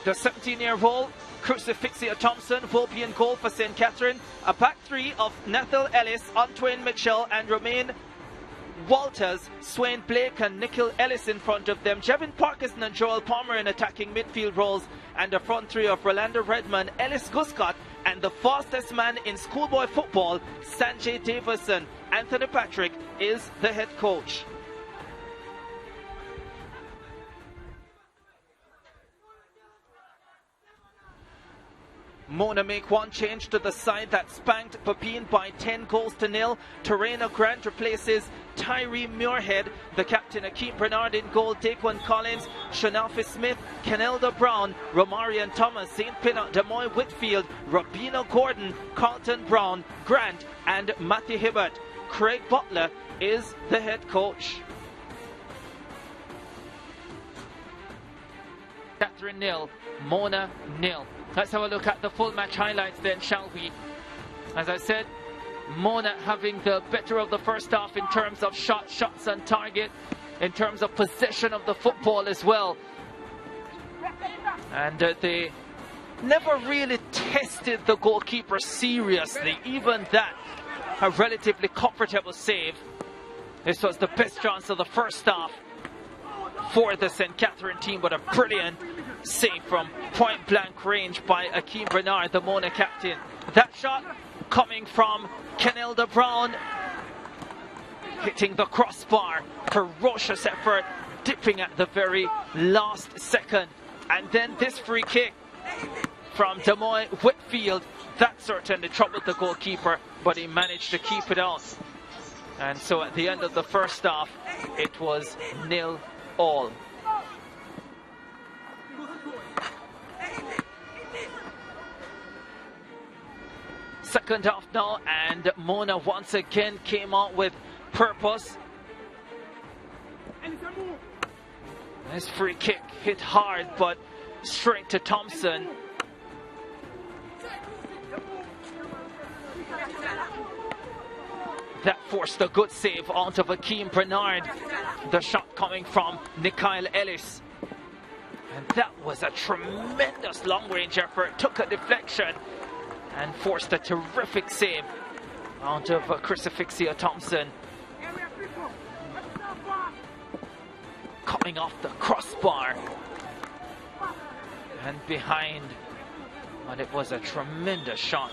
The 17-year-old Crucifixia Thompson will be in goal for St. Catherine. A back three of Nethel Ellis, Antoine Mitchell and Romain Walters, Swain Blake and Nikhil Ellis in front of them. Jevin Parkinson and Joel Palmer in attacking midfield roles, and the front three of Rolando Redmond, Ellis Guscott, and the fastest man in schoolboy football, Sanjay Davison. Anthony Patrick is the head coach. Mona make one change to the side that spanked Papine by 10 goals to nil. Torena Grant replaces Tyree Muirhead. The captain Akeem Bernard in goal. Daquan Collins, Shanafi Smith, Kenelda Brown, Romarian Thomas, St. Pinot, Demoy Whitfield, Rabina Gordon, Carlton Brown, Grant and Matthew Hibbert. Craig Butler is the head coach. Catherine nil, Mona nil. Let's have a look at the full match highlights then, shall we? As I said, Mona having the better of the first half in terms of shots on target, in terms of possession of the football as well. And they never really tested the goalkeeper seriously. Even that, a relatively comfortable save. This was the best chance of the first half for the St. Catherine team, but a brilliant save from point blank range by Akeem Bernard, the Mona captain. That shot coming from Kenelda Brown, hitting the crossbar. Ferocious effort, dipping at the very last second. And then this free kick from Demoy Whitfield, that certainly troubled the goalkeeper, but he managed to keep it out. And so at the end of the first half, it was 0-0. Second half now, and Mona once again came out with purpose. This free kick hit hard, but straight to Thompson. That forced a good save out of Akeem Bernard. The shot coming from Nikhil Ellis. And that was a tremendous long-range effort. Took a deflection and forced a terrific save out of Crucifixia Thompson. Coming off the crossbar and behind. And it was a tremendous shot.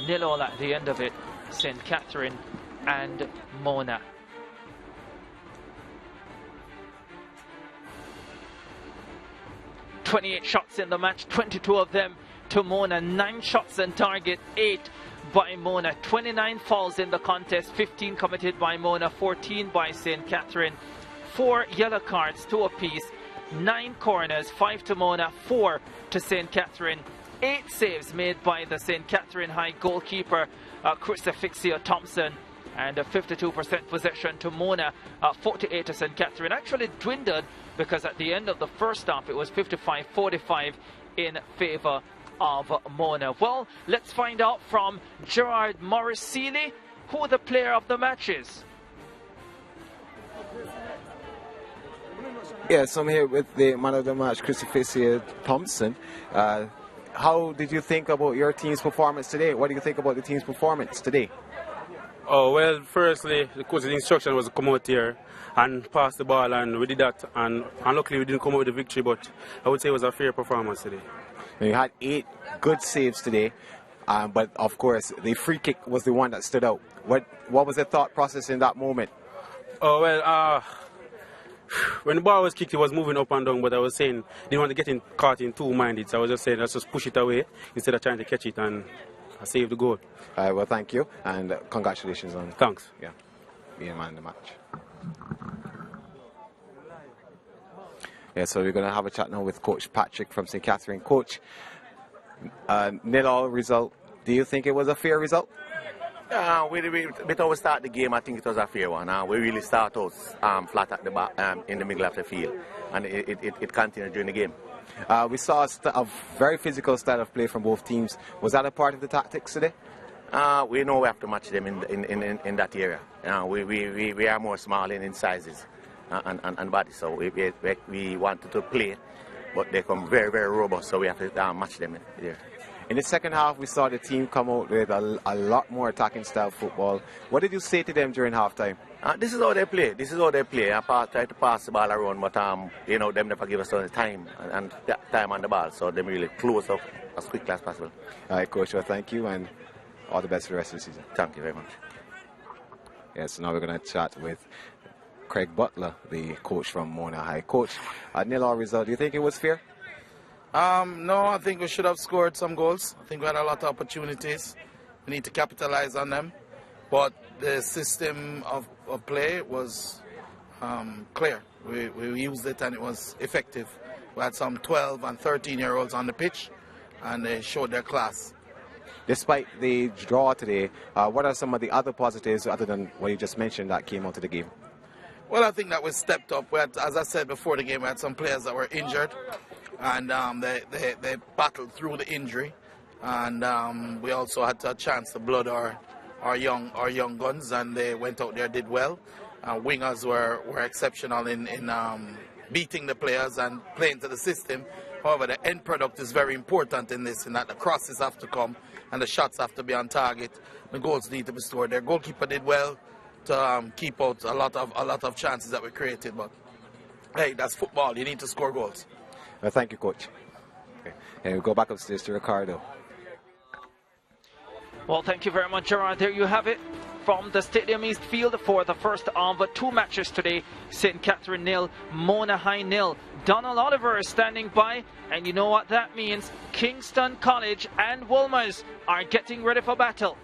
0-0 at the end of it. St. Catherine and Mona. "28 shots in the match, 22 of them to Mona, 9 shots on target, 8 by Mona, 29 fouls in the contest, 15 committed by Mona, 14 by St. Catherine, 4 yellow cards, 2 apiece, 9 corners, 5 to Mona, 4 to St. Catherine, 8 saves made by the St. Catherine High goalkeeper Crucifixia Thompson, and a 52% possession to Mona, 48 to St. Catherine. Actually dwindled because at the end of the first half it was 55-45 in favour of Mona. Well, let's find out from Gerard Morris-Seeley who the player of the match is. Yes, I'm here with the man of the match, Crucifixia Thompson. How did you think about your team's performance today? What do you think about the team's performance today? Oh, well, firstly, the coach's instruction was to come out here and pass the ball, and we did that, and luckily we didn't come out with the victory, but I would say it was a fair performance today. You had 8 good saves today, but of course the free kick was the one that stood out. What was the thought process in that moment? Oh, well, when the ball was kicked, it was moving up and down, but I was saying, didn't want to get caught in two-minded, so I was just saying, let's just push it away instead of trying to catch it, and I saved the goal. Well, thank you, and congratulations on. Thanks. Yeah, being a man of the match. Yeah, so we're going to have a chat now with Coach Patrick from St. Catherine. Coach, 0-0 result. Do you think it was a fair result? Before we start the game, I think it was a fair one. We really start out flat at the back, in the middle of the field, and it continued during the game. We saw a very physical style of play from both teams. Was that a part of the tactics today? We know we have to match them in that area. We are more small in sizes and body, so we wanted to play but they come very, very robust, so we have to match them there. In the second half, we saw the team come out with a lot more attacking style football. What did you say to them during halftime? This is how they play. This is how they play. I try to pass the ball around, but you know, them never give us the time and time on the ball, so they really close up as quickly as possible. All right, Coach, well, thank you, and all the best for the rest of the season. Thank you very much. Yes, now we're going to chat with Craig Butler, the coach from Mona High. Coach, a 0-0 result, do you think it was fair? No, I think we should have scored some goals. I think we had a lot of opportunities. We need to capitalize on them. But the system of play was clear. We used it and it was effective. We had some 12 and 13-year-olds on the pitch, and they showed their class. Despite the draw today, what are some of the other positives other than what you just mentioned that came out of the game? Well, I think that we stepped up. We had, as I said before the game, we had some players that were injured, and they battled through the injury. And we also had a chance to blood our young guns, and they went out there, did well. Wingers were exceptional in beating the players and playing to the system. However, the end product is very important in this, in that the crosses have to come and the shots have to be on target. The goals need to be scored. Their goalkeeper did well to keep out a lot of chances that we created. But hey, that's football. You need to score goals. Well, thank you, Coach. Okay. And we'll go back upstairs to Ricardo. Well, thank you very much, Gerard. There you have it from the Stadium East Field for the first of two matches today. St. Catherine 0, Mona High 0. Donald Oliver is standing by, and you know what that means. Kingston College and Wolmer's are getting ready for battle.